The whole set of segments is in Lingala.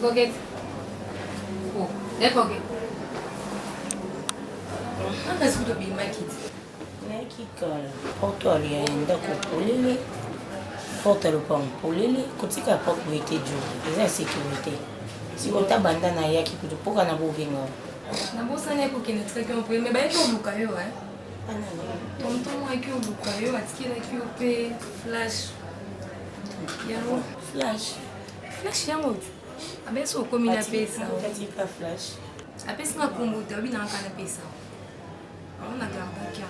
Coquette. Oh, les coquettes. Qu'est-ce que tu as bien maquillé? Porte alienda kupulili porte lupang pulili kutika porte boite jo eza sécurité si kota banda na yaki kutu poka na bovenga na bosa ne ko kene tsaka ko mais ba ko luka yo tonton moi ki luka yo atiki la ki pe flash yango abeso ko mina pesa katika flash apesi na kombuta obi na kana pesa on a gardé 15.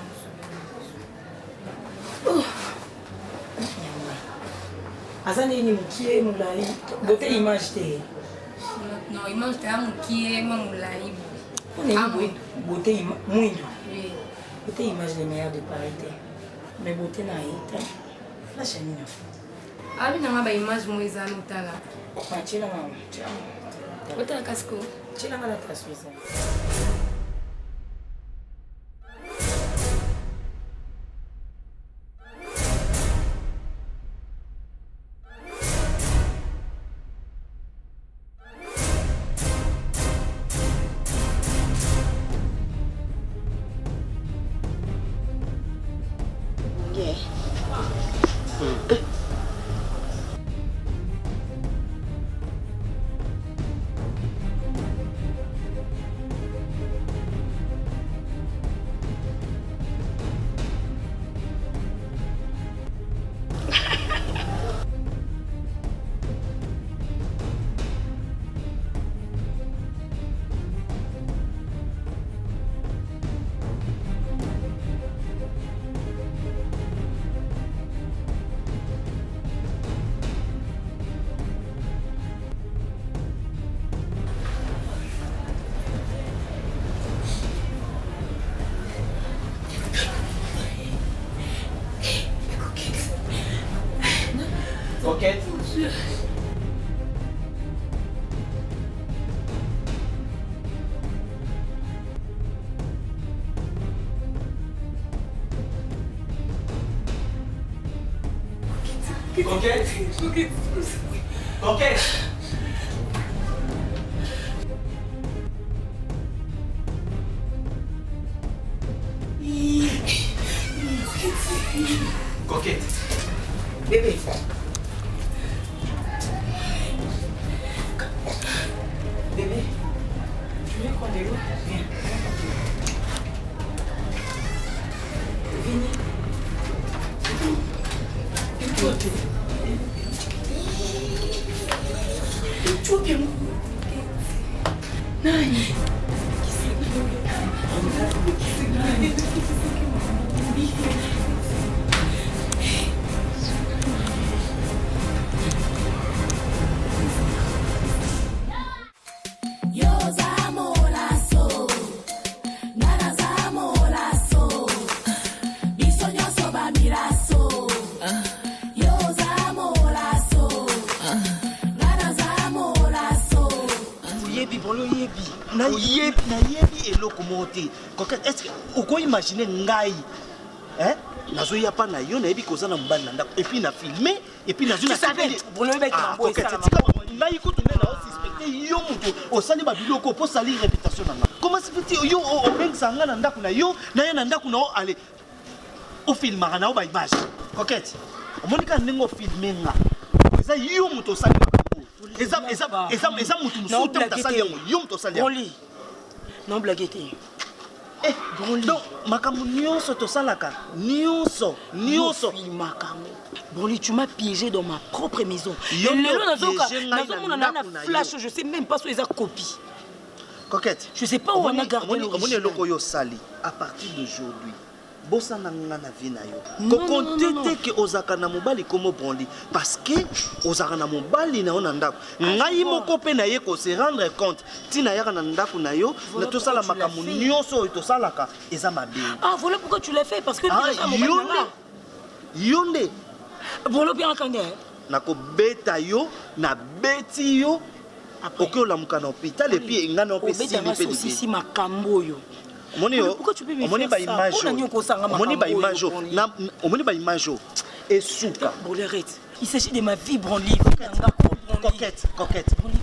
Azani ni mukie mulai bote image te non image te amukie mulai beauté muito bote image de meilleure de parité mais beauté na ita flash ni abi na ba image mo ezalo tala machila mama otala kasko chila ngala taswisa Coquette. Coquette. Coquette. Coquette. Bébé. Bébé, tu veux qu'on déroule? Viens. Venez. Tu bien. Nani? nayebi eloko moko te coquette est-ce que oko imaginer ngai hein nazoya pa na yo nayebi koza na mobali na ndako et puis na filmer et puis nazo na ngai kutu nde na suspecté yo mutu osali babiloko po sali réputation na nga comment se fait yo obengisa nga na ndako na yo na ye na ndako na o allez ofilmaka na o ba image coquette omonika ndenge ofilme nga eza yo mutu osali eza mutu mosusu te motasali yango yo mutu osali yango non blague te. Donc, makambo nyonso tosalaka, nyonso. Broli, tu m'as piégé dans ma propre maison. Flash, je sais même pas si ils ont copie. Coquette. Je sais pas où on a gardé l'original. À partir d'aujourd'hui, bossa na nga na vie na yo. Kokonte ke ozaka na mobali komo Broli parce que ozaka na mobali na ona ndako. Ngai moko pe na ye ko se rendre compte tina yaka na ndako na yo na to sala makambo nyonso to salaka eza mabe. Ah voilà pourquoi tu l'as fait parce que yonde. Voilà bien quand na ko beta yo na beti yo oke olamuka na hôpital et puis ngana pe si makambo yo. Pourquoi tu peux me faire ça? Omoni ba image et souka. Il s'agit de ma vie Broli. Coquette.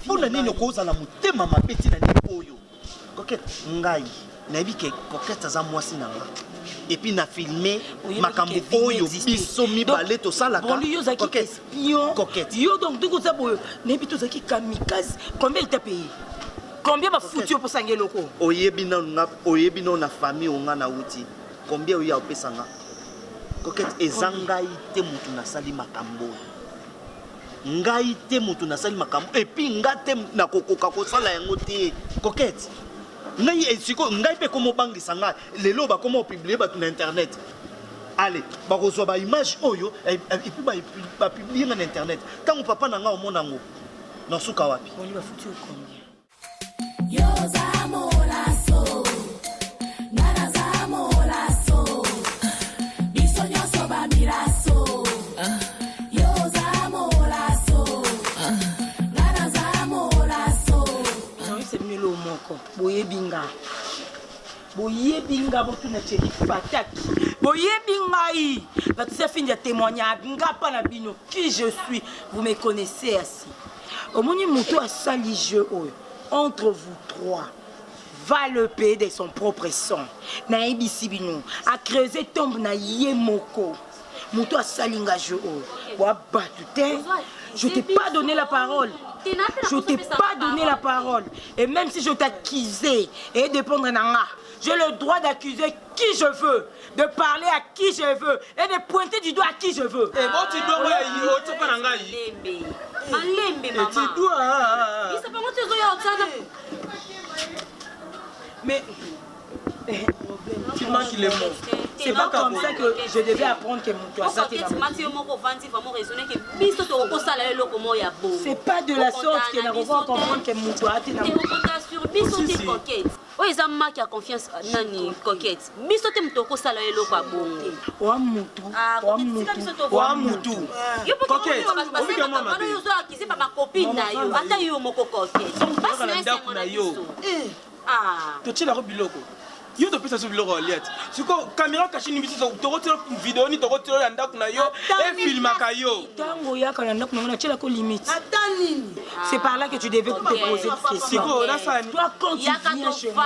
Pona nini koza la mutema mapeti na nipoyo. Coquette ngai nayebi ke Coquette aza mwasi nanga. Et puis na filmé makambo oyo biso mibale to sala bon lui ozaki espion Coquette yo donc tout ça boyo nebi to zaki kamikaze combien il t'a payé combien ba foutu pour sangue loko oyebi na na famille onga na uti combien oya opesanga Coquette ezangai te mutu na sali makambo ngai te mutu na sali makambo et puis ngate na kokoka ko sala yango te Coquette ngai esiko ngai pe komo bangisa ngai lelo ba komo publier ba na internet allez ba reçoit ba image oyo et puis ba publier na internet tant papa na nga omona ngo na suka wapi on lui va foutu combien yo zamola so nana zamola so bisonyo so ba miraso yo zamola so nana zamola so c'est mieux le moko boyebinga botuna cheki pataki boyebinga yi parce que fin de témoignage ngapa na bino qui je suis vous me connaissez assez au moni muto a sali jeu entre vous trois va le payer de son propre sang na ebisi bino a creuser tombe na yemoko muto a salinga jeu wa batu te je t'ai pas donné la parole. Je t'ai pas donné la parole. Et même si je t'accusais et de prendre Nanga, j'ai le droit d'accuser qui je veux, de parler à qui je veux et de pointer du doigt à qui je veux. Et bon, tu dois mais tu manques les mots. C'est pas comme ça que je devais apprendre que mon toit. C'est pas de la sorte que nous devons comprendre que mon toit. Oui, ils ont marqué confiance nani Coquette. Biso te mutoko sala eloko abongo. Wa mutu. Coquette. Obi mama. Bana yo zo akize pa ma copine na yo. Ata yo moko Coquette. Basi na sengo na yo. To tshela go biloko. Yo to pesa so biloko oliet. Siko caméra kachini biso to rotelo vidéo ni to rotelo ya ndako na yo et filmaka yo. Tango ya kana ndako na tshela ko limite. C'est par là que tu devais te poser des questions. Siko na sani. Toi quand tu viens chez moi.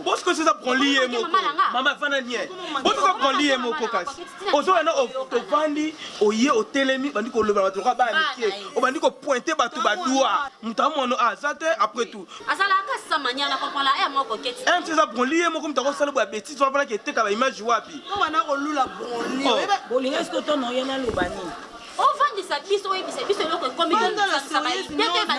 Parce que c'est ça prend lié moko. Maman vana nie. Parce que ça prend lié moko kasi. Ozo na to vandi oye o telemi bandi ko loba bato ka ba mikie. O bandi ko pointer bato badua. Mutamono azate après tout. Manière, comprendre la moi Coquette. C'est ça pour lier moi comme tu as reçu le bêtise tu vas pas que tu as image wapi. On va na olula bon lié. Est-ce que ton nom yana lobani? On vend de sa biso et biso loko comme il ça va.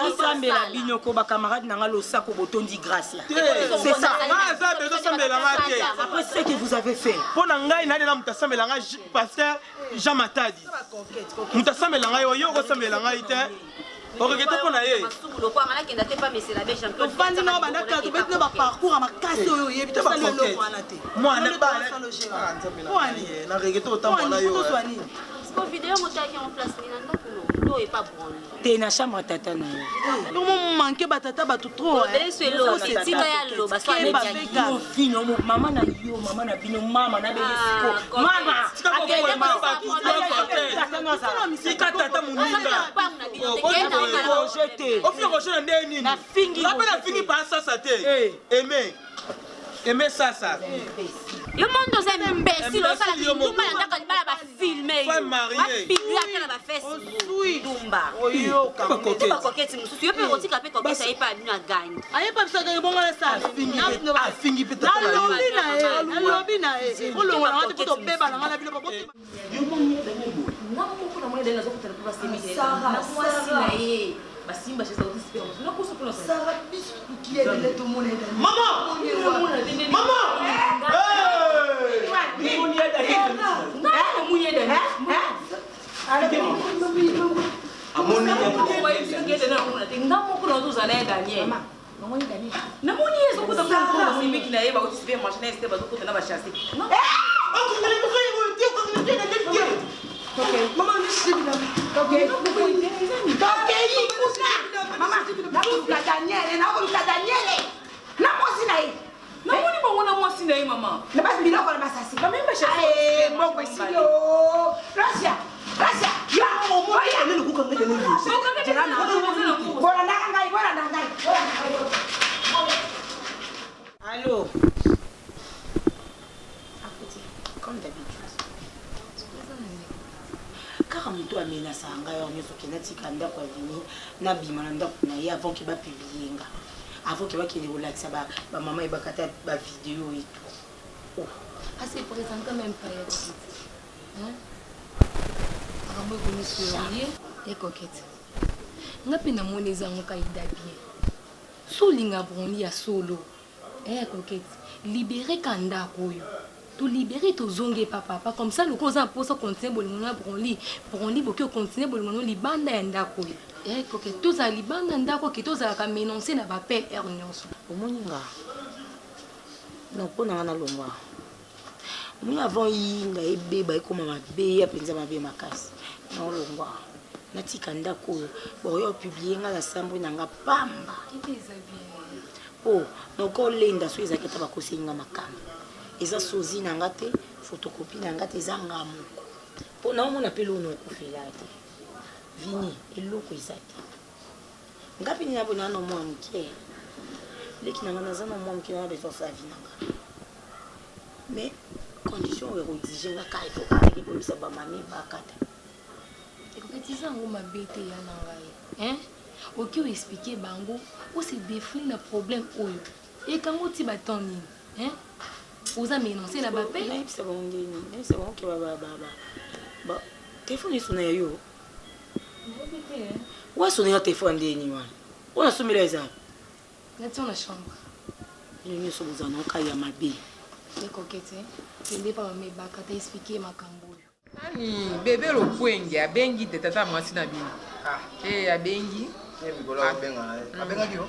Ensemble la binyoko ba camarade nanga lo sako botondi grâce là. C'est ça. Ça besoin sambela ngate. Après ce que vous avez fait. Pona ngai na na mutasambela nga pasteur Jean Matadi. Mutasambela nga yo ko sambela nga ite. On regrette pour naïe. Parcours à ma casse. Moi, on n'est pas. On regrette autant pour naïe. Vidéo montage en place ni est pas bon. T'es na chambre tata na. Comment manquer batata batu trop. C'est l'eau, c'est tika ya lo, ba so ale dia. Fino maman na yo, maman na bino, maman na bele. Mama, tika ko mama tout. Tika tata muninga. Jeté. On fait rocher ndé nini? Na fingi. La peine fingi par ça ça te. Aimer ça. Le monde nous est imbécile, on s'en a tout mal à filmer. Femme mariée. Filmer à la fesse. Dumba. Oyo, pas Coquette, tu peux aussi caper Coquette, ça y est pas venu à gagner. Aye pas ça que bon ça. Fingi peut-être. Na lobby na e. O lo na to beba na bino pas. Yo mon na moko na mwana dela zo kutana kwa semi. Na mwasi na ye. Basimba chez sauti super. Na ko so pour ça. Sarah bisu qui est de tout monde. Maman! Maman! Namoni bangona mwasi na ye mama. Na basi biloko na basasi. Ba même chez Eh, bon kwesilo. Russia. Ya, oya. Bande le kuka ngene ngi. Allô. Comme d'habitude. Car moto amena sanga yo nyoso kenati kanda kwa vini na bima na ndako na ye avant que ba publier nga. Avant que ba kende relaxa ba maman e bakata ba vidéo et tout. Ah, c'est présent quand même pas. Hein? Rambo kuni sourier et coquette. Ngapi na moneza ngoka idabie. Solinga broni ya solo. Coquette. Libérer kanda koyo. To libérer to zonge papa comme ça le cause pour ça continuer bolingona broni boki continuer bolingona libanda ya ndako. Coquette to za libanda ndako ki to za ka menoncer na ba père ernionso. Omoninga. Non pona na longwa. Moi avant yinga ebeba ekoma mabe ya penza mabe makasi. Non longwa. Natika ndako boyo publier nga la sambo na nga pamba. Oh, noko lenda so ezaketa bakosinga makamba. Eza sozi na ngate, photocopie na ngate eza ngamoko. Po na mona pelo no kufela te. Vini eloko ezaki. Ngapi ni nabo na no mwa mke. Leki na ngana zana mwa mke na besoin sa vie nanga. Mais condition e exige nga kai fo ka ki polisa ba mami ba kata. Et que tu sais ngoma bete ya na ngai. Hein? OK, expliquer bango, ou c'est défli le problème oyo. Et quand tu vas ton nini, hein? Vous avez énoncé la bapé? Non, c'est bon, c'est bon que bah téléphone est sonné yo. Où est sonné le téléphone d'eni man? On a soumis les arbres. Là dans la chambre. Il y a sommes en kaya mabe. Les coquettes, c'est des pas mes baka t'ai expliqué ma cambo. Ani bébé le poingi abengi de tata mwasi na bino. Ah, abengi. Abenga kio?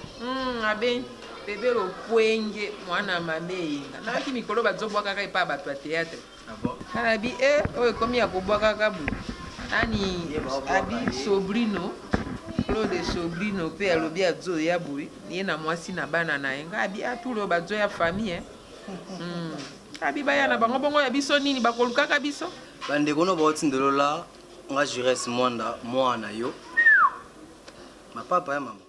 Abengi. Bébé le poingi mwana mameinga. Na ki mikolo bazobwa kaka ipa bato ya théâtre. Ah bon? Kana bi oyo komi ya kobwa kaka bu. Nani abi Sobrino. Claude Sobrino pe alobi azo ya bui. Ye na mwasi na bana na yenga abi atulo bazo ya famille. Abi baya na bango bongo ya biso nini bakolukaka biso? Bande kono ba otindelo la nga juresse mwana yo. Ma papa ya mama.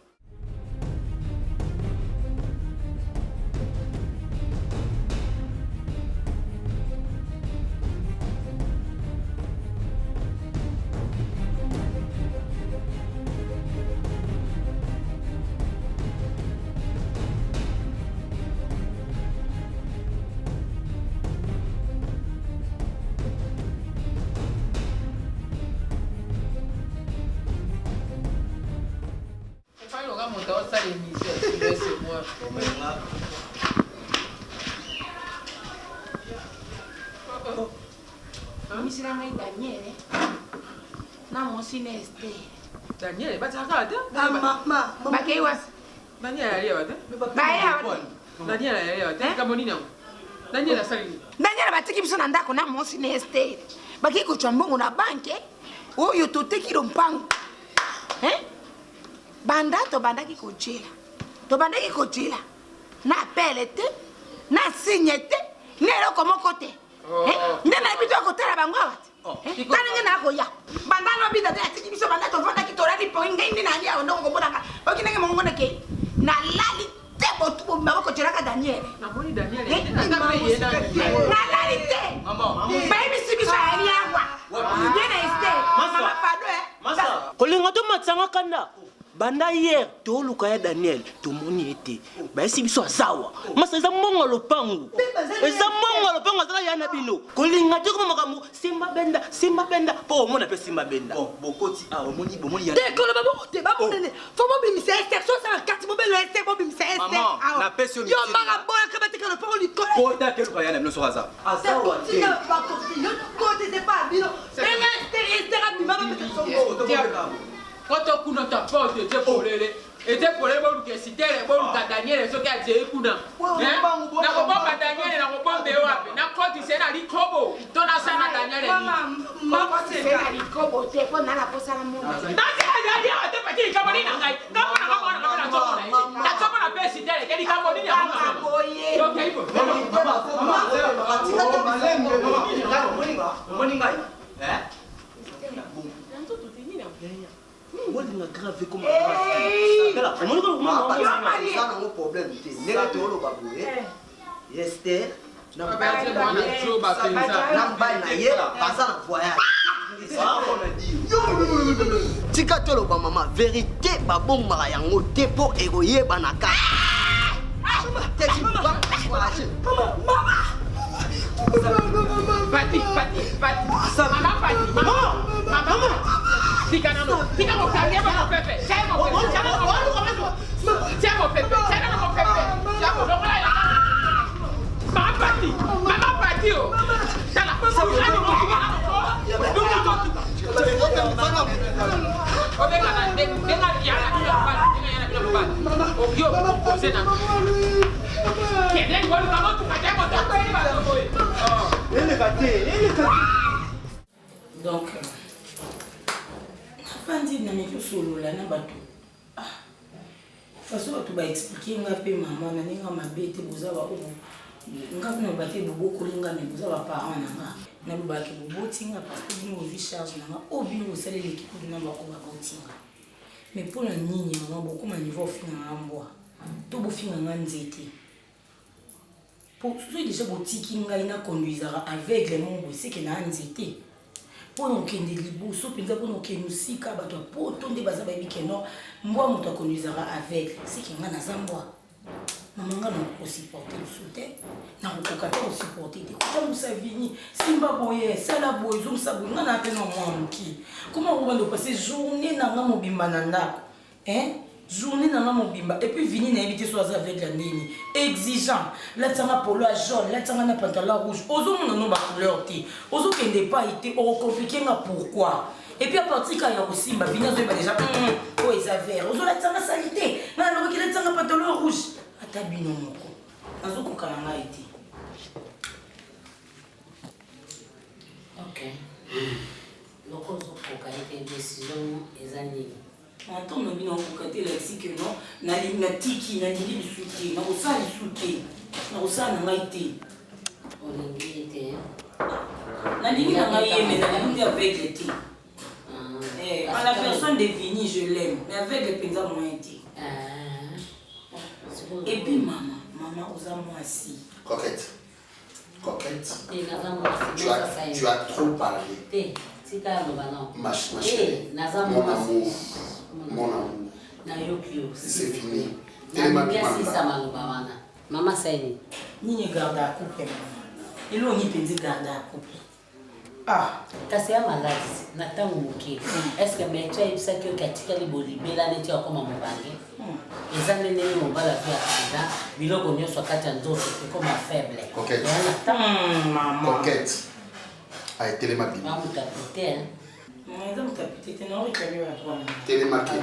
Daniel, ba tsaka ata? Mama. Bakaiwa. Daniel ali ata? Daniel ali ata? Kamoni na. Daniel asali. Daniel batiki biso na ndako na monsi na Esther. Baki ko chambongo na banke. Oyo toteki lompango. Bandato bandaki ko jela. To bandaki ko jela. Na pelete, na signete, nero komo kote. Ndena bito ko tera bango wat. Tanenge na ko ya. Bandano bita te atiki biso bandato vanda ki torari po ngende na ya ndongo bodanga. Baki nenge mongo na ke. Na lali te botu bo maboko jela ka Daniel. Na moni Daniel. Na lali te. Mama. Baby sibiso ali yawa. Ndena Esther. Mama pado Masa. Kolinga to matsanga kanda. Banda hier to luka ya Daniel to moni ete ba esi biso asawa masa eza mongo lopangu azala ya na bino kolinga te ko makambo simba benda po mona pe simba benda Bokoti omoni ya. te ko le babo te babo nene fo mo bi mi se Esther so sa carte mo belo Esther mo bi mi se Esther Na pesi yo yo mara boya ka bateka le poro likole Ko ta ke luka ya na bino so aza. asawa te ba ko yo ko te pas bino Esther a bi mama pe so Quand on coupe notre porte, et t'es pour les bons qui étaient les bons Daniel, et ceux qui a dit Kuna. N'a pas Daniel, n'a pas Béoap, n'a pas dit c'est la Licobo. Donne à ça à Daniel. Maman, c'est la Licobo, c'est pas la poste à la monde. Dans ce cas, il y a des petits Camerounais. aggravé comme aggravé. Ça n'a pas problème. Esther, tika toloba mama vérité babomaka yango te mpo ekoyeba na kaka. Donc, afandi na mikosolola na bato. Façon tu vas expliquer ngape maman na ninga mabete bozaba o ngape na bate bobo kolinga me bozaba parents nanga. Na lubaki bobo tinga parce que bino vi charge nanga o bino sale l'équipe na ba ko ba tinga. Mais pour la nini maman beaucoup ma niveau finga ngambwa. To bo finga nganzete. Pour ceux déjà botiki ngai na conduisera avec les membres c'est que na nzete. Pour nous qui ne libo so penza pour nous qui nous sika bato pour tonde baza ba bikeno mbwa muto conduisera avec c'est que ngana zambwa. Maman ngana ko supporter le soutien na ko kata ko supporter te ko musa vini simba boye sala boye zo musa boye ngana tena mwa mki. Comment on va passer journée na nga mobimba na ndako hein? Journée dans mon bimba et puis venir n'inviter soit avec la nini exigeant la tanga polo jaune la tanga na pantalon rouge ozo mon ba couleur ti ozo kende pas été on compliqué nga pourquoi et puis à partir quand il y a aussi ba venir zo ba déjà oh ils avaient ozo la tanga salité na lo ki la tanga pantalon rouge ata bino moko azo ko kala nga été OK donc ozo ko ka été décision ezani. Attends, nous venons pour côté lexi que non, na tiki, na dit du soutien, na osa du soutien, na osa na été. On était. Na dit na ngaïe, mais na dit avec le thé. À la personne de Vini, je l'aime, mais avec le pinza moins été. Et puis maman, osa moi assis. Coquette. Tu as trop parlé. Ma chérie, mon amour, c'est fini. Maman Saini. Ni garde à couple. Il a ni garde à couple. Ah, kasi ya maladi na tango moke. Est-ce que mais tu as ça que katika liboli bela neti akoma mobange? Ezane nene mobala tu akida biloko nyonso kati ya nzoto comme faible. Coquette. Maman. Coquette. A été les mabines. Maman capitaine. Maman capitaine non réclamé à toi. Télémarqué.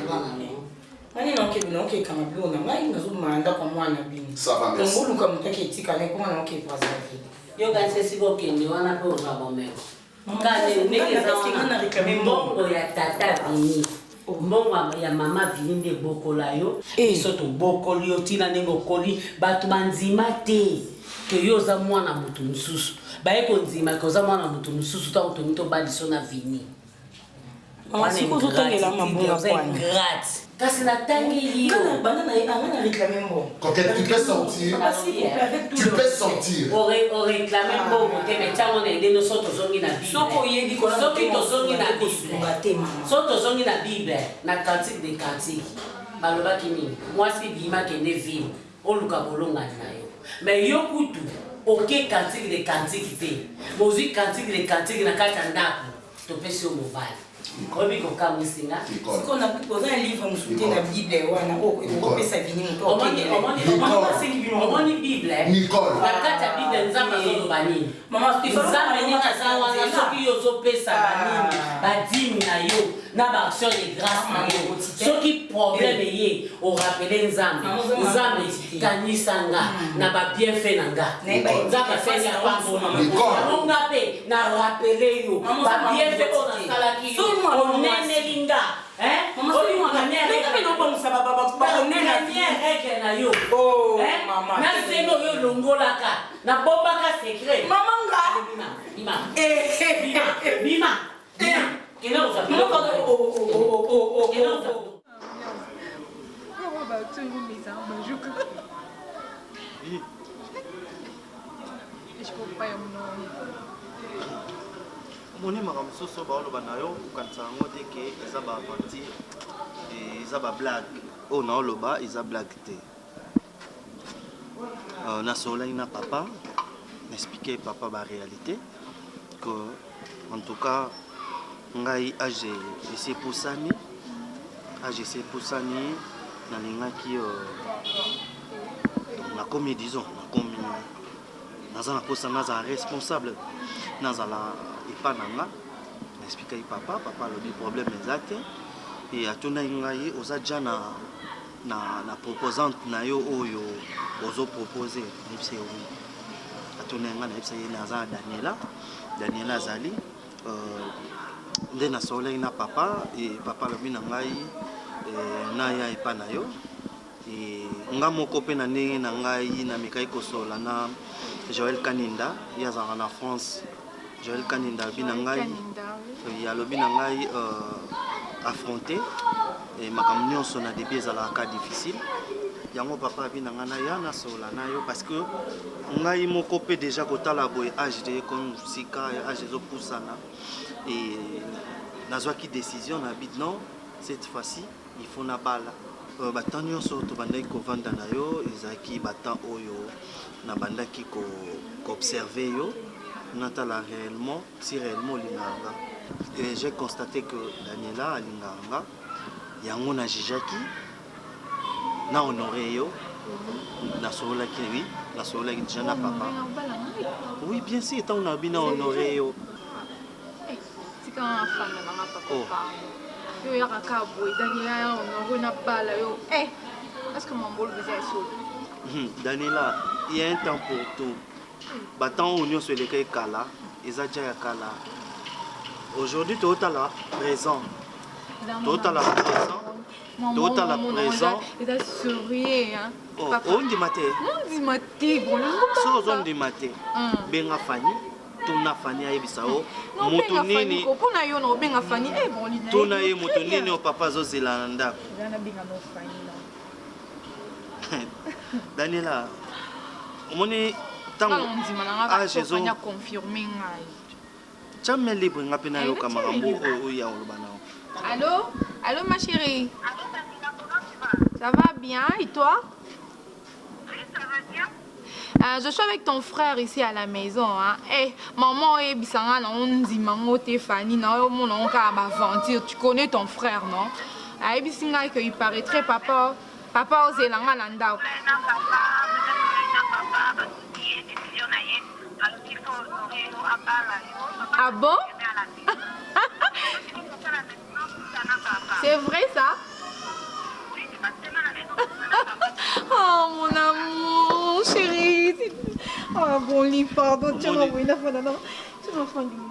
Ani na oke bino oke kama blona ngai nazo manda kwa mwana bini. Ça va merci. Ngolu kama mtaki etika ne kwa na oke pazavi. Yo kanse siko kende wana pe uza bomeko. Kale nekeza wana réclamer mbongo ya tata Vini. Mbongo ya mama Vini nde bokola yo. Biso to bokoli yo tina nengo koli batu banzima te. Que yo za mwana mutu mususu. Bae ko nzima ko za mwana mutu mususu ta utomito baliso na Vini. Mama siko zo tangela mambonga kwa. Kasi na tangi yo. Bana na angana réclamer mbongo. Coquette, tu peux sortir. Tu peux sortir. On réclame mbongo te metamo na ende no soto zongi na Bible. Soko yebi ko na soki to zongi na Bible. Soto zongi na Bible na cantique des cantiques. Baloba kini. Mwasi bima kende ville. Oluka bolonga na yo. Mais yo kutu OK cantique des cantiques te. Mozi cantique des cantiques na kata ndako. To pesi o mobile. Kobi ko kamusinga. Siko na poser un livre musuté na Bible wana ko pesa Vini muto omoni Bible. Nicole. Na kata Bible nzamba zo banini. Mama nzamba ni kasa wana soki yo zo pesa banini. Ba dimi na yo na ba action de grâce na yo. Soki problème ye o rappeler nzambe kanisanga na ba bienfait nanga. Nzamba fenya pambo na monga pe na rappeler yo ba bienfait on a salaki yo. On nene linga, hein? On nene non bon ça va on nene bien na yo. Oh maman. Na seno yo longolaka. Na bombaka secret. Maman nga. Bima. Kena uza. so il me ça un jour. Oui. Je comprends pas mon nom. Moni makambo soso baoloba na yo kokanisa yango te ke eza baaventure eza bablague oyo naoloba eza blague te. Nasolai na papa naexplike papa baréalité que en tout cas ngai age esi epusani nalingaki nakomi disons nakomi naza na posa nazala responsable nazala epa na nga naexplikaki papa alobi problème eza te e atundaki ngai oza dia na proposante na yo oyo ozopropose nayebisa ye wi atundaki ngai nayebisa ye naza na daniela azali nde nasolaki na papa e papa alobi na ngai naya epa na yo nga moko mpe na ndenge na ngai namekaki kosola na Joël Kaninda ye azalaka na France. Joël Kaninda alobi na ngai affronter makambo nyonso na début ezalaka difficile yango papa abi na ngai naya nasola na yo parce que ngai moko mpe déjà kotala boye age de comme sika age ezopusana et nazwaki décision na bid non cette fois-ci il faut na bala batemps nyonso tobandaki kovanda na yo ezalaki batemps oyo nabandaki koobserve yo natala réellement si réellement olingaka et j'ai constaté que Daniela alingaka yango na jijaki na honoré yo nasololaki oui nasololaki déjà na papa oui bien sûr etango na bina honoré yo tika afana na papa yo yaka ka boy Daniela honoré na bala yo est-ce que mon bol vous est chaud Daniela il y a un temps pour tout batant union sur lesquels kala ezaja ya kala aujourd'hui totala présent totala présent totala présent et a sourire hein on dit maté bon so on dit maté benga fani tuna fani ayebisao moto nini kopona yo no benga fani bon lina tuna ye moto nini o papa zo zela ndako na benga no fani Daniela omoni tango age zo confirmer ngai jamais libre ngapi na yo kamarambo o ya oloba nao. Allô ma chérie. Ça va bien et toi? Oui, ça va bien. Je suis avec ton frère ici à la maison hein. Maman et bisanga na ondima ngote Fanny na yo mon onka aventure. Tu connais ton frère non? Bisinga que il paraîtrait papa ozelanga na ndako. Ah bon? C'est vrai ça? Oh mon amour, chérie. Oh bon lit, pardon. Tu m'as envoyé la fin d'un an. Tu m'as fait du monde.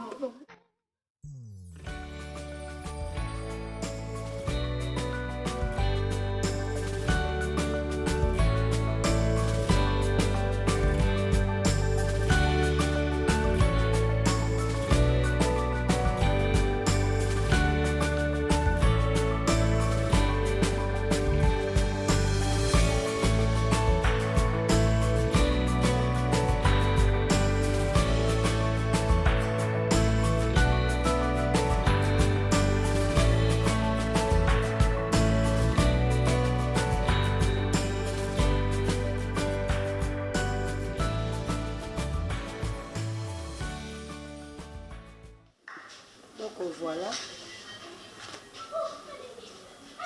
Voilà,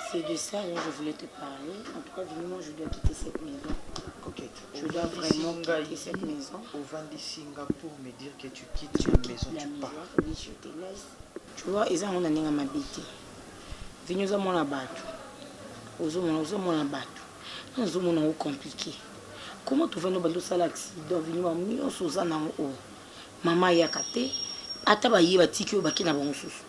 c'est de ça dont je voulais te parler. En tout cas, vraiment, je dois quitter cette maison. Ok. Je dois vraiment quitter cette maison. Au Vendée Singapour, me dire que tu quittes la maison, tu pars. Oui, je te laisse. Tu vois, ils ont un à m'habiter. Venez à mon abattu. Aux hommes, mon abattu. Nous sommes compliqué. Comment tu vas nous battre ça l'accident? Venez à moi, Suzanne en haut. Maman yakate. Ataba yeba tiki yo bakina bango susu.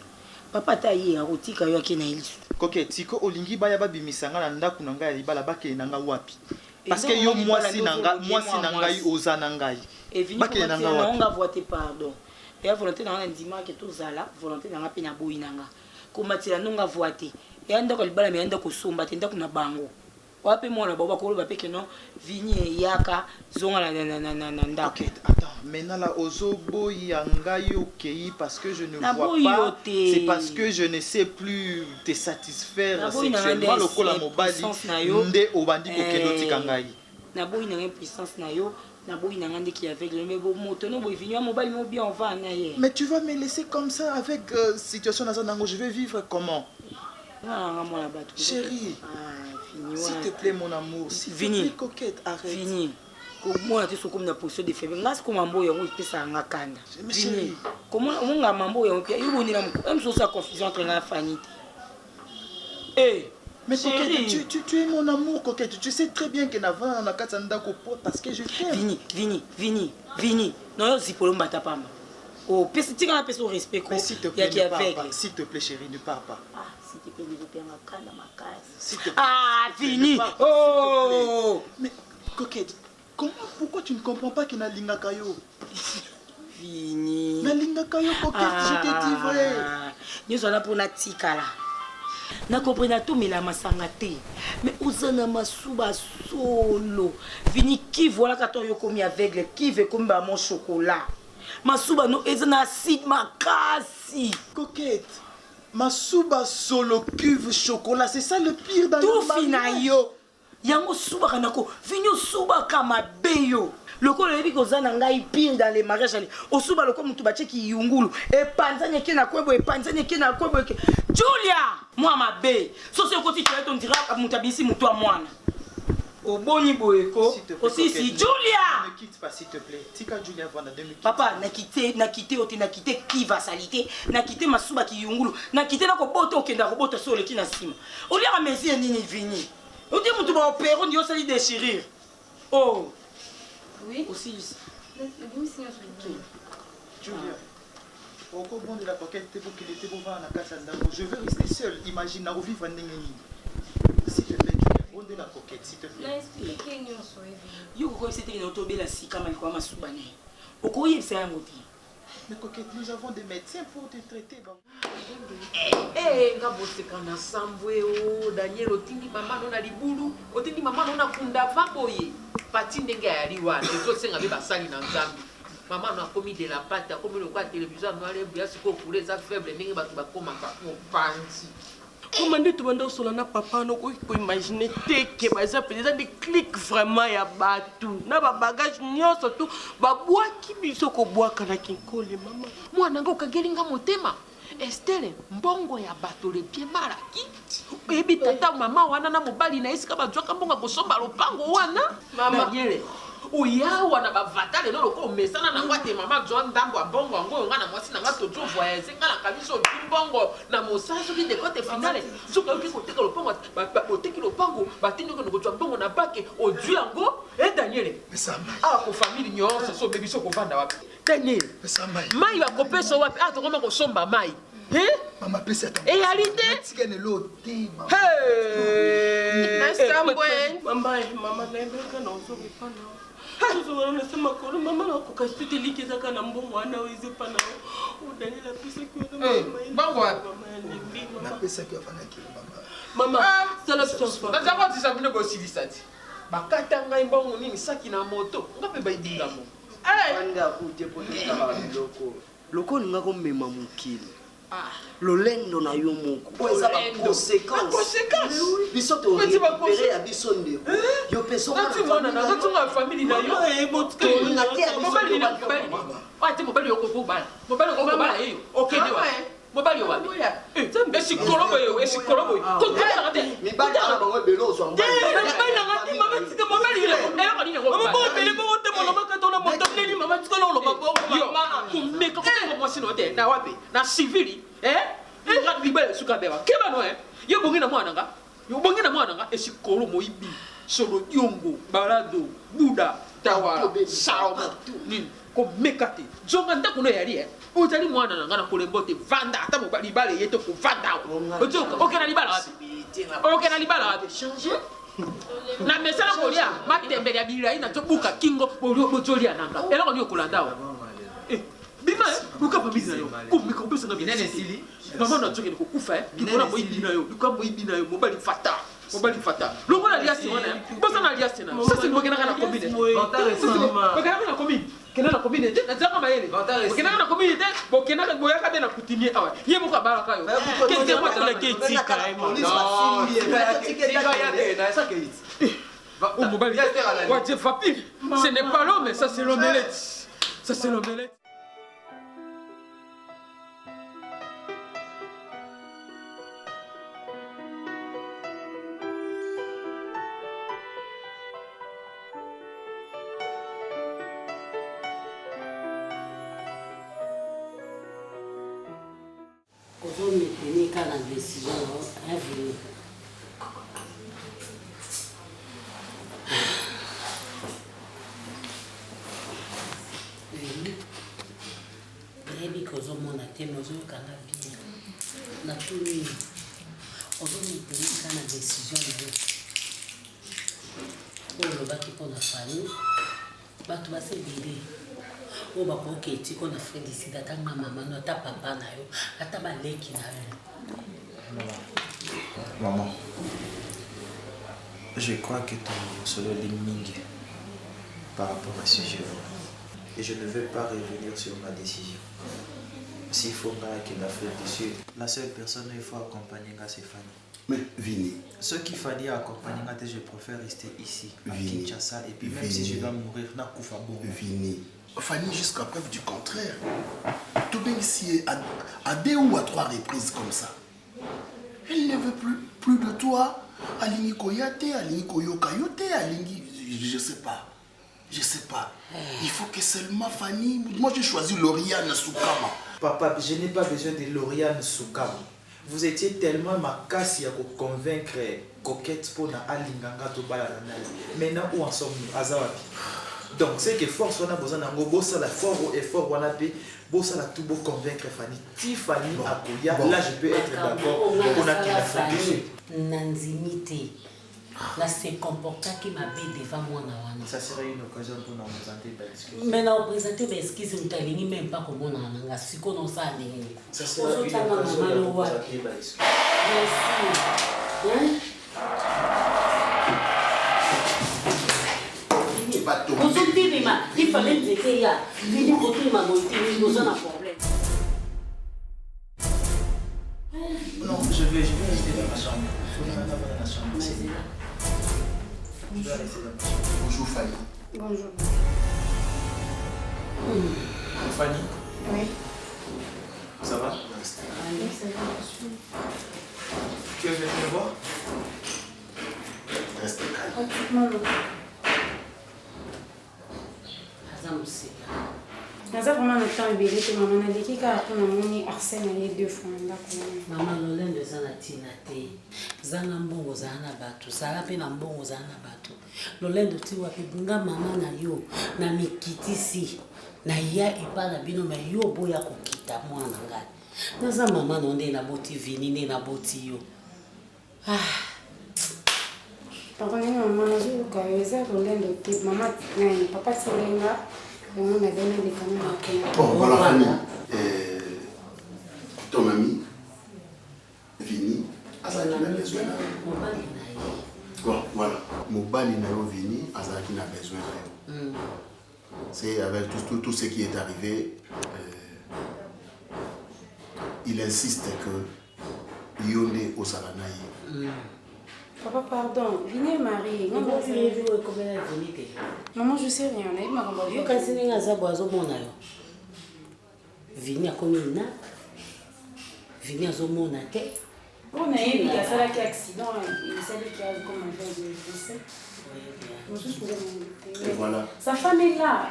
Papa ta ye akotika yo akena ilisu. Koke tiko olingi baya babimisanga na ndako na ngai libala bakene nanga wapi? Parce que yo mwasi nanga ngai oza na ngai. Bakene nanga wapi? On va voter pardon. Et la volonté na ndima ke tozala, volonté na pe na boyi nanga. Komatila nonga voter. Et anda ko libala me anda ko somba te ndako na bango. wapi mwana baba koloba pe que non Vini yaka zonga na ndako. OK, attends, maintenant là ozobo yanga yo kei parce que je ne vois pas. C'est parce que je ne sais plus te satisfaire sexuellement lokola mobali nde obandi ko keloti kangai. Na boyi na puissance na yo. Na boyi na ngande qui avec le mais moto no boyi Vini mobali mo bien on va na ye. Mais tu vas me laisser comme ça avec situation na zanango, je vais vivre comment? Chérie, s'il te plaît mon amour, s'il te plaît coquette, arrête. Vini. Comment tu es comme une position de faible? Ngas comment mambo yango ipesa nga kanda. Vini. Comment on nga mambo yango pia iboni na même chose sa confusion entre nga Fanny. Eh, mais coquette, tu es mon amour coquette. Tu sais très bien que nava na katanda ko parce que je t'aime. Vini. Non yo zipolo mbata pamba. Oh, pesi tika na peso respect ko. S'il te plaît, ne pars pas. S'il te plaît chérie, ne pars pas. S'il te plaît, développer ma canne dans ma case. Ah, Vini. Oh. Mais coquette, pourquoi tu ne comprends pas que na linga kayo? Vini. Na linga kayo coquette, je t'ai dit vrai. Nous sommes là pour na tika là. Na comprendre tout mais la masanga te. Mais uzana masuba solo. Vini qui voilà quand on yo komi aveugle, qui veut comme ba mon chocolat. Masuba no ezana acide makasi. Coquette. Masuba solo cuve chocolat, c'est ça le pire dans le mariage. Tout finayo. Yango suba kanako, vinyo suba kama beyo. Loko lebi ko zana ngai pire dans les mariages ali. Osuba loko mutu bache ki yungulu. E panzanye ke na kwebo, Julia, moi ma be. So se ko ti tu on dira mutabisi mutu a mwana. Oboni boyeko aussi si Julia ne quitte pas s'il te plaît. Tika Julia vanda 2000. Papa na quitté qui va salité, na quitté masuba ki yungulu, na quitté na ko boto okenda ko boto so le ki na sima. O liara mesi nini Vini. On dit mutu ba opérer on dit on sali déchirer. Oh. Oui. Aussi. Julia. Au bon de la coquette pour qu'il était pour la casa d'Ango. Je veux rester seul, imagine na vivre ndengeni. S'il te plaît. On de la coquette, s'il te plaît. Yo ko c'était une autobela si kama ilikuwa masubane. Okoye c'est un moti. Mais coquette, nous avons des médecins pour te traiter. Nga boseka na sambwe o Daniel otindi mama no na libulu, otindi mama no na kunda vaboye. Pati ndenge ya liwa, ezo senga be basali na nzambi. Maman a commis de la pâte, a commis le quoi télévision noir et bien ce qu'on voulait ça faible mais ba koma ka panti. Comment tu vas solana papa no ko imaginer que par exemple des clics vraiment ya batu na ba bagage nyonso tout ba bois ki biso ko bois kana kinkole mama mwana ngo kagelinga motema Estelle mbongo ya bato le pied maraki ebi tata mama wana na mobali na isika ba jwaka mbongo ko somba lopango wana mama yele oya wana ba vatale no loko mesana na ngwate mama jwa ndambo ya bongo ngo ngana mwasi na ngato jo voyager ngana kabiso mbongo na mosaso ki de côté finale zuka ki ko teka lopango ba oteki lopango batindi ko jwa mbongo na bake odwi yango Daniel pesama ko famille nyonso so bebiso ko vanda wapi Daniel pesama mai ba ko peso wapi to ngoma ko somba mai Maman pesa ta. Et réalité tika ne loti mama. Mama naimeka na usomi pana. Sasa wanasema kwa mama na kukashiti like zaka na mbongo ana weze pana. Udani la pesa kwa mama. Bango. Na pesa kwa fana ki mama. Mama, sala pesa. Na zako tisabine go silisati. Bakata ngai mbongo nini saki na moto. Ngape baidinga mo. Anda kuje poteka ba loko. Loko ngako mema mukili. Lolendo na yo moko. Ça va conséquence. Biso to récupérer à biso ndeko. Yo peso na tu famille na yo e motke na tia mobali na mobali. Wa ti mobali yo ko bala. Mobali ko bala yo. OK de wa. Mobali yo wa. Esi kolobo yo, esi kolobo. Ko ta ngate. Mi ba ta ba ngo belo so ngwa. Mobali na ngati mama tika mobali yo. Ela ko ni ngo. Mama bo tele bo te mo mama ka to na moto ni mama tika lo ba bo mama. Kumeka ko mo sino te na wapi? Na civili. Nga libele suka bewa. Keba no Yo bongi na mwana nga. Yo bongi na mwana nga esi kolo moibi. Solo yongo, balado, buda, tawara, saoma. Nini? Ko mekate. Zonga ndako no yari Utali mwana nga na kolembote vanda ata mo libale yeto ko vanda. Ojo, OK na libala wapi? OK na libala wapi? Changer. Na mesala kolia, matembele ya bilai na tobuka kingo bojolia nanga. Ela ko ni okulanda wa. Bima luka famille na yo kumika ubesa na binene sili mama na joke ko kufa bikona moyibi na yo luka moyibi na yo mobali fata Mobali fata. Longo na liasi wana. Bosa na liasi na. Ça c'est le bokena na combine. Bokena na combine. Kena na combine te. Na zaka mayele. Bokena na combine te. Bokena na boya ka be na coutumier awa. Ye mo ka bala ka yo. Kete mo tole ke tika e mo. Oh mobali. Wa je fapi. Ce n'est pas l'homme, mais ça c'est l'omelette. Ça c'est l'omelette. Tenir qu'à la décision infinie. Baby cause mon até nos kana bien. Na tout ni. On doit tenir qu'à la décision de. Oh le baki pour la famille. Batu va se bébé. O ba ko ke ti ko na félicité ta maman no ta papa na yo ata ba leki na yo. Maman, je crois que ton solo liming par rapport à ce jeu. Et je ne vais pas revenir sur ma décision. S'il faut pas que la faute dessus, la seule personne il faut accompagner c'est Fanny. Mais Vini. Ce qu'il fallait accompagner, je préfère rester ici, à Kinshasa, et puis même si je dois mourir, na kufa bon. Vini. Fanny, jusqu'à preuve du contraire. Tout bien ici, à 2 ou à 3 reprises comme ça. Elle ne veut plus de toi. Alingi Koyate, Alingi Koyokayote, Alingi. Je sais pas. Je sais pas. Il faut que seulement Fanny. Moi, j'ai choisi Lauriane Soukama. Papa, je n'ai pas besoin de Lauriane Soukama. Vous étiez tellement ma casse pour convaincre Coquette pour na Alinganga to baya na. Maintenant, où en sommes-nous? Azawapi. Donc, c'est que force on a besoin d'un gros boss, la fort ou effort on a payé, boss la tout beau convaincre Fanny. Si Fanny a Koya, là je peux être d'accord. On a qu'il a fait. Nanzimité. Là, c'est comportant qui m'a bé devant moi. Ça serait une occasion pour nous présenter des excuses. Mais non, présenter des excuses, nous t'alignes même pas comme on a. Si on a ça, ça serait une occasion de nous présenter des excuses. Merci. Il fallait dire qu'il y a des problème. Non, je vais rester dans ma chambre. Il faut dans la chambre. Je vais rester dans ma chambre. Bonjour Fanny. Bonjour. Fanny? Oui. Ça va? Oui, ça va. Tu es venu me voir? Reste calme. Non, non. naza vraiment na temps ebele te mama naleki kaka mpona moni arsène na ye 2 fois na ndako mama lolendo eza na ntina te zanga mbongo ozala na bato zala mpe na mbongo ozala na bato lolendo ti wapi bunga mama na yo na mikitisi na ya epa na bino me yo boya kokita mwana ngai naza mama no nde naboti Vini nde naboti yo pardon nini mama nazoyoka yo eza lolendo te mama papa tilenga yango nazali lekana na bon voilà Fanny ton ami Vini azalaki na besoin na yo bon voilà mobali na yo Vini azalaki na besoin na yo c'est avec tout ce qui est arrivé il insiste que Yonde ozala na ye. Papa, pardon, Vini est marié. Maman, je sais rien. Vini a commis une nappe. Vini a zomo na tête. On a eu un accident. Il savait qu'il y a comme un verre de décès. Et voilà. Sa femme est là.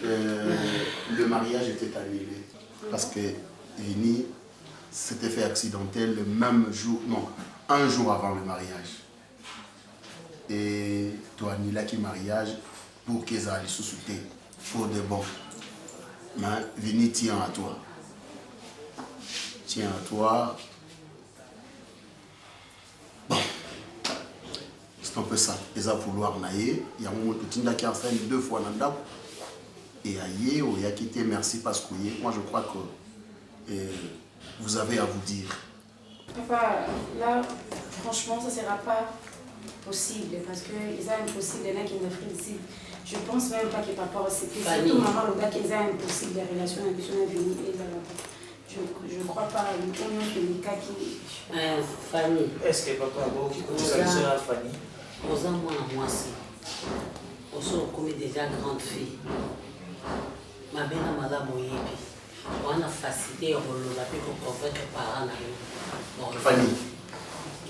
Le mariage était annulé parce que Vini s'était fait accidentel le même jour, non, un jour avant le mariage. Et toi, Nila qui mariage pour qu'ils aillent sous-souter, pour de bon. Mais Vini tient à toi. Tient à toi. Bon. C'est un peu ça. Ils ont vouloir naïe. Il y a un moment où qui a fait 2 fois dans le et aïe, il a quitté, merci parce que moi je crois que vous avez à vous dire. Papa, là, franchement, ça ne sera pas possible parce que c'est impossible là qui n'Afrique ici. Je pense même pas que papa c'était surtout maman le gars qui est impossible les relations avec son avenir et là. Je crois pas à une des cas qui. Fanny. Est-ce que papa a qui côté ça sera Fanny? Aux ans moi aussi. On se reconnaît déjà grande fille. Ma belle a madame Oyebi. On a facilité au rôle la paix pour convaincre les parents.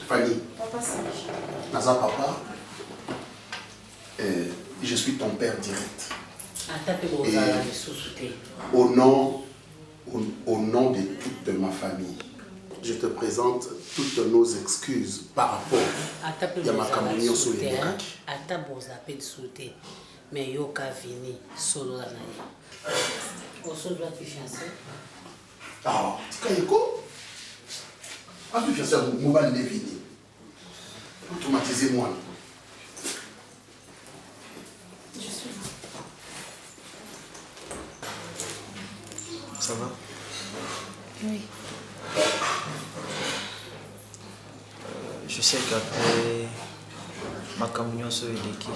Fanny. Papa c'est. Naza papa. Je suis ton père direct. Et au nom de toute ma famille, je te présente toutes nos excuses par rapport à ma communion sur les Nekaki. Mais yoka vini solo la naïe. Oso doit te fiancer. Ah, tu sais quoi? Ah, tu fiancer mon mobile de vini. Automatisez-moi. Je suis là. Ça va? Oui. Je sais qu'après ma communion sur l'équipe,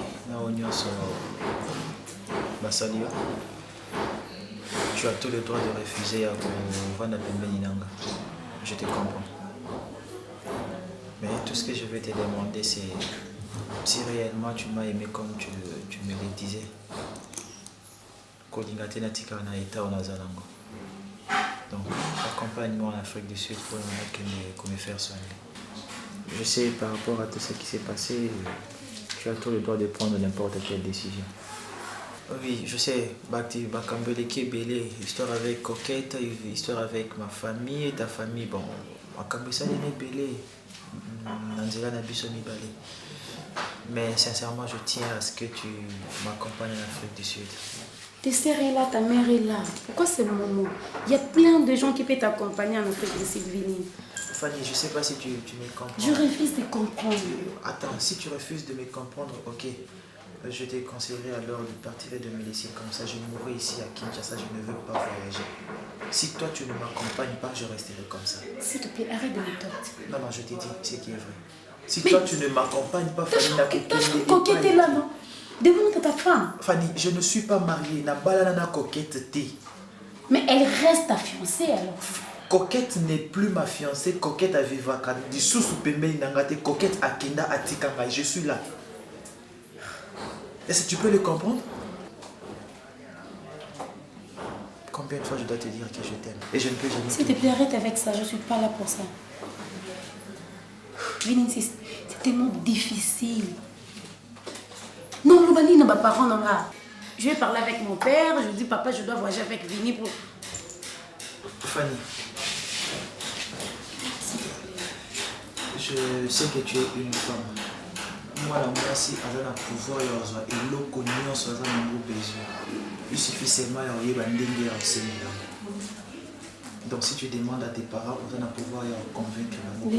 tu as tout le droit de refuser à vendre Ninanga. Je te comprends. Mais tout ce que je vais te demander, c'est si réellement tu m'as aimé comme tu me le disais. Donc, accompagne-moi en Afrique du Sud pour me faire soigner. Je sais, par rapport à tout ce qui s'est passé, tu as tout le droit de prendre n'importe quelle décision. Oui, je sais, Bakambeleke Belé, histoire avec Coquette, histoire avec ma famille et ta famille. Bon, Bakambesa Belé, Nanzela Nabiso Mibale. Mais sincèrement, je tiens à ce que tu m'accompagnes en Afrique du Sud. Tes sœurs est là, ta mère est là. Pourquoi c'est le moment? Il y a plein de gens qui peuvent t'accompagner en Afrique du Sud, Vini. Fanny, je ne sais pas si tu me comprends. Je refuse de comprendre. Attends, si tu refuses de me comprendre, ok. Je te conseillerais alors de partir et de me laisser comme ça. Je mourrai ici à Kinshasa, je ne veux pas voyager. Si toi tu ne m'accompagnes pas, je resterai comme ça. S'il te plaît, arrête de me tordre. Non, je t'ai dit ce qui est vrai. Si toi tu ne m'accompagnes pas, Fanny n'a Coquette est là, non? Demande à ta femme. Fanny, je ne suis pas mariée. Na balana Coquette t'es. Mais elle reste ta fiancée alors. Coquette n'est plus ma fiancée. Coquette a vivaka. Du sous pembe nangate. Coquette a kenda a tikanga. Je suis là. Est-ce que tu peux le comprendre? Combien de fois je dois te dire que je t'aime? Et je ne peux jamais. S'il te plaît, arrête avec ça. Je ne suis pas là pour ça. Vini, c'est tellement difficile. Non, Loubani n'a pas parent non là. Je vais parler avec mon père. Je dis, papa, je dois voyager avec Vini pour. Fanny, je sais que tu es une femme. Moi, la moi, si elle a un pouvoir, et l'eau connue, on soit dans un groupe besoin. Il suffit seulement de y donc, si tu demandes à tes parents, on a un pouvoir convaincre la groupe.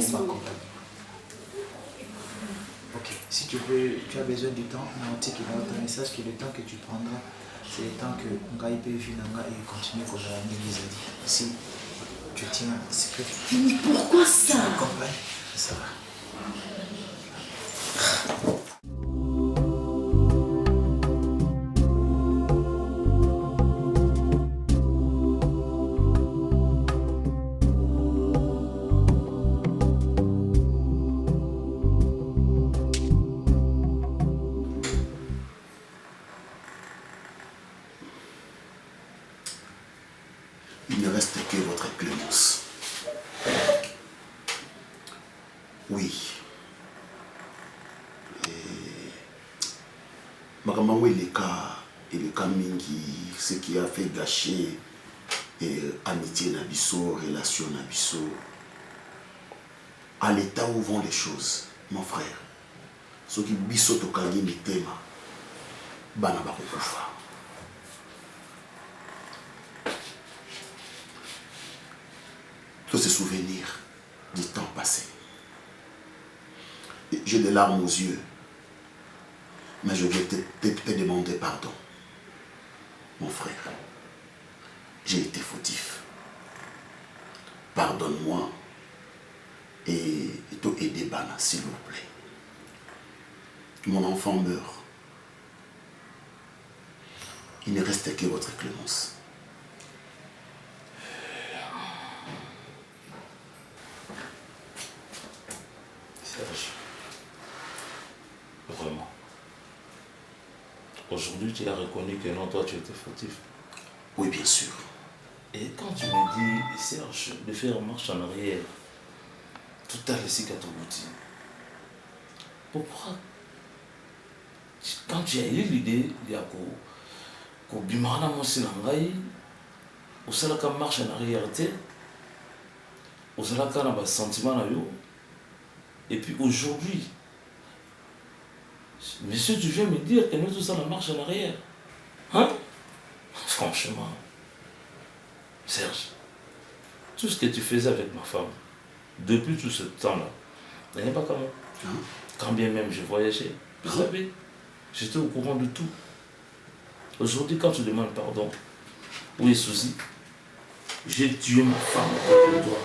Ok, si tu veux, tu as besoin du temps, ton message que le temps que tu prendras, c'est le temps que Ngai peut vivre et continuer comme la mise. Si tu tiens à ce que. Mais pourquoi ça? Tu m'accompagnes, ça va. Il ne reste que votre clémence. Oui. Makamamo il est cas mingi, ce qui a fait gâcher amitié Nabiso, relation Nabiso. À l'état où vont les choses, mon frère. Ce qui biso tokangi mitema, bana bakukufa. Tous ces souvenirs du temps passé. J'ai des larmes aux yeux, mais je vais te demander pardon. Mon frère, j'ai été fautif. Pardonne-moi et aider Bana, s'il vous plaît. Mon enfant meurt. Il ne reste que votre clémence. Serge, vraiment, aujourd'hui tu as reconnu que non, toi tu étais fautif. Oui, bien sûr. Et quand tu me dis, Serge, de faire marche en arrière, tout a laissé qu'à ton outil. Pourquoi, quand tu as eu l'idée, il y a que Bimana Mosinangai, au salaka marche en arrière, au salaka n'a pas sentiment, et puis aujourd'hui, monsieur, tu viens me dire que nous tous ça la marche en arrière. Hein? Franchement, Serge, tout ce que tu faisais avec ma femme, depuis tout ce temps-là, il n'y a pas comment. Quand bien même je voyageais, vous savez, j'étais au courant de tout. Aujourd'hui, quand tu demandes pardon, où est Souzi? J'ai tué ma femme pour toi.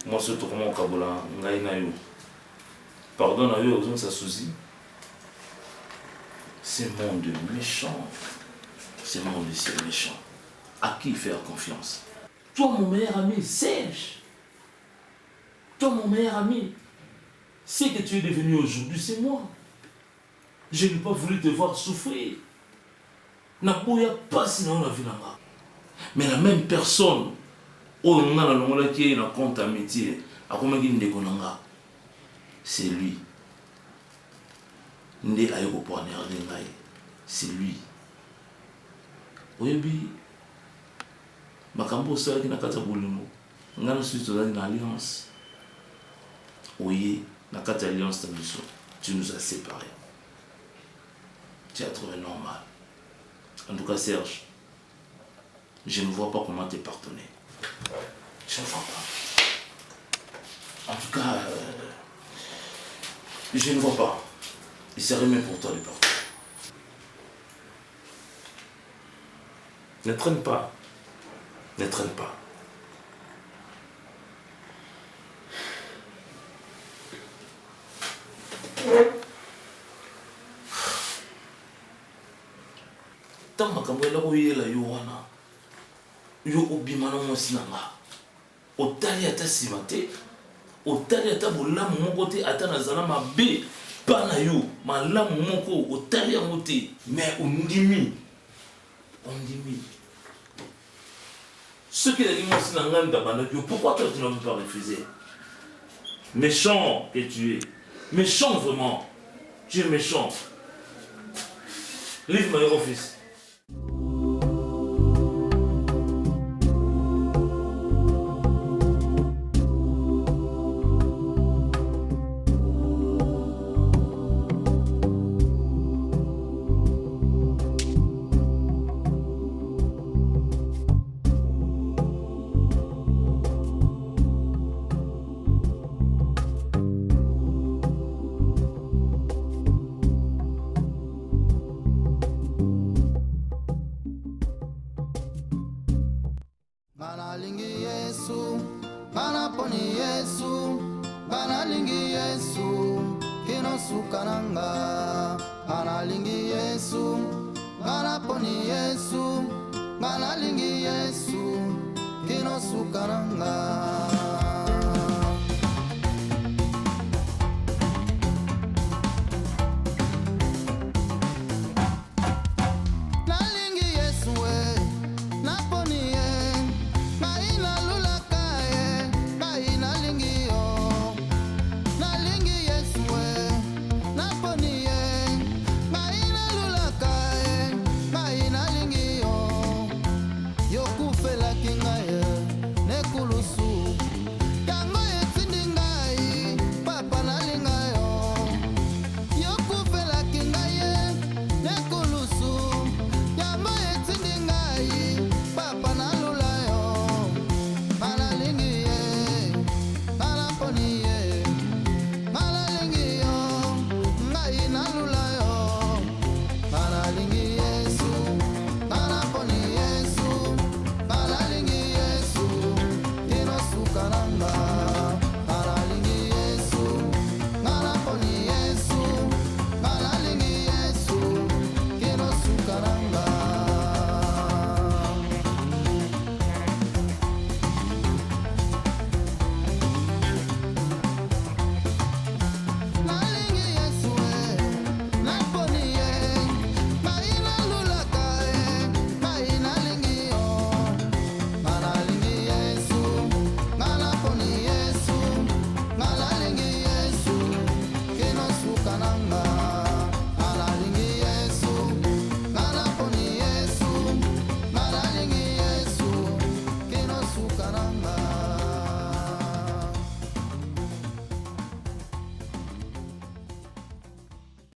Moi, c'est tout comment au Kabola, Ngaïnaïo. Pardon à eux, aux ça Souzi. C'est monde méchant. C'est monde ici méchant. À qui faire confiance? Toi, mon meilleur ami, Serge. Toi, mon meilleur ami. Ce que tu es devenu aujourd'hui, c'est moi. Je n'ai pas voulu te voir souffrir. Naboya pas sinon la vie là-bas. Mais la même personne, on a la qui est dans compte amitié, à comment il ne connaît, c'est lui. Ndé aéroport néerlandais, c'est lui. Oyebi, makambo sala qui n'a kata bolimo, ngana suite dans alliance. Oye, na kata alliance tabiso, tu nous as séparés. Tu as trouvé normal. En tout cas, Serge, je ne vois pas comment t'es pardonné. Je ne vois pas. En tout cas, je ne vois pas. Il serait même pour toi de pardonner. Ne traîne pas. Ne traîne pas. Tant que je la yowana, yo obimana mosinanga. Otali ata simate, otali ata bolamu moko te ata nazala mabe, pana yo, malamu moko otali yango te, mais ondimi. Ondimi. Ce qui est dit mosinanga ndabana yo, pourquoi toi tu ne veux pas refuser? Méchant que tu es. Méchant vraiment. Tu es méchant. Leave my office. Banalingi Yesu, banaponi Yesu, banalingi Yesu, kinosukananga. Banalingi Yesu, banaponi Yesu, banalingi Yesu, kinosukananga.